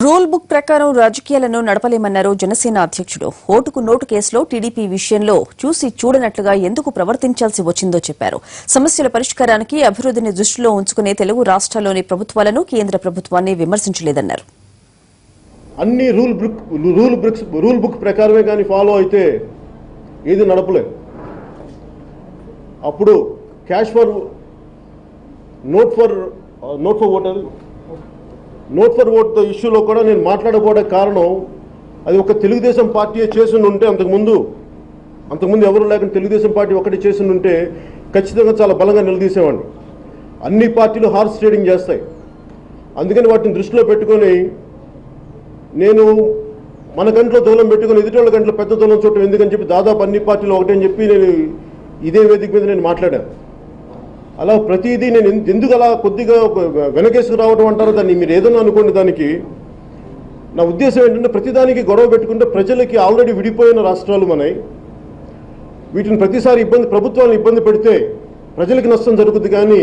Rule book ప్రకారం రాజకీయాలను నడపలేమన్నారు జనసేన అధ్యక్షుడు. ఓటుకు నోటు కేసులో టీడీపీ విషయంలో చూసి చూడనట్లుగా ఎందుకు ప్రవర్తించాల్సి వచ్చిందో చెప్పారు. సమస్యల పరిష్కారానికి అభివృద్ధిని దృష్టిలో ఉంచుకునే తెలుగు రాష్ట్రాల్లోని ప్రభుత్వాలను కేంద్ర ప్రభుత్వాన్ని విమర్శించలేదన్నారు. అన్ని రూల్ బుక్ ప్రకారమే కానీ ఫాలో అయితే ఏది నడపలేదు. అప్పుడు cash for note for vote ఇష్యూలో కూడా నేను మాట్లాడకపోవడానికి కారణం అది ఒక తెలుగుదేశం పార్టీ చేసి ఉంటే అంతకుముందు ఎవరు లేకుండా తెలుగుదేశం పార్టీ ఒకటి చేసి ఉంటే ఖచ్చితంగా చాలా బలంగా నిలదీసేవాడిని. అన్ని పార్టీలు హార్స్ ట్రేడింగ్ చేస్తాయి. అందుకని వాటిని దృష్టిలో పెట్టుకొని నేను మన గంటలో దూరం పెట్టుకుని ఎదుటోళ్ళ గంటలో పెద్ద దూరం చూడటం ఎందుకని చెప్పి దాదాపు అన్ని పార్టీలు ఒకటే అని చెప్పి నేను ఇదే వేదిక మీద నేను మాట్లాడాను. అలా ప్రతిదీ నేను ఎందుకు అలా కొద్దిగా వెనకేసుకు రావడం అంటారో దాన్ని మీరు ఏదన్నా అనుకోండి. దానికి నా ఉద్దేశం ఏంటంటే ప్రతిదానికి గొడవ పెట్టుకుంటే ప్రజలకి ఆల్రెడీ విడిపోయిన రాష్ట్రాలు మనవి. వీటిని ప్రతిసారి ప్రభుత్వాన్ని ఇబ్బంది పెడితే ప్రజలకి నష్టం జరుగుతుంది, కానీ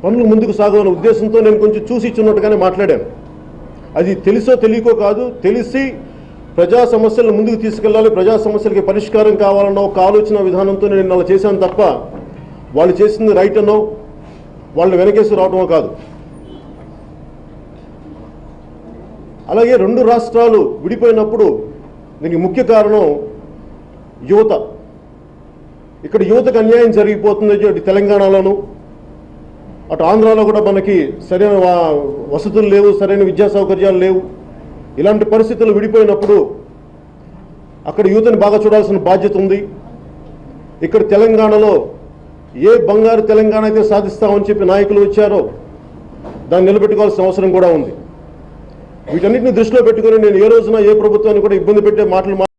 పనులు ముందుకు సాగవన్న ఉద్దేశంతో నేను కొంచెం చూసి ఇచ్చున్నట్టుగానే మాట్లాడాను. అది తెలుసో తెలియకో కాదు, తెలిసి ప్రజా సమస్యలను ముందుకు తీసుకెళ్లాలి, ప్రజా సమస్యలకి పరిష్కారం కావాలన్న ఒక ఆలోచన విధానంతో నేను అలా చేశాను తప్ప వాళ్ళు చేసింది రైట్ అనో వాళ్ళని వెనకేసి రావడమో కాదు. అలాగే రెండు రాష్ట్రాలు విడిపోయినప్పుడు దీనికి ముఖ్య కారణం యువత. ఇక్కడ యువతకు అన్యాయం జరిగిపోతుంది. అటు తెలంగాణలోను అటు ఆంధ్రాలో కూడా మనకి సరైన వసతులు లేవు, సరైన విద్యా సౌకర్యాలు లేవు. ఇలాంటి పరిస్థితులు విడిపోయినప్పుడు అక్కడ యువతని బాగా చూడాల్సిన బాధ్యత ఉంది. ఇక్కడ తెలంగాణలో ఏ బంగారు తెలంగాణ అయితే సాధిస్తామని చెప్పి నాయకులు వచ్చారో దాన్ని నిలబెట్టుకోవాల్సిన అవసరం కూడా ఉంది. వీటన్నిటిని దృష్టిలో పెట్టుకుని నేను ఏ రోజున ఏ ప్రభుత్వాన్ని కూడా ఇబ్బంది పెట్టే మాటలు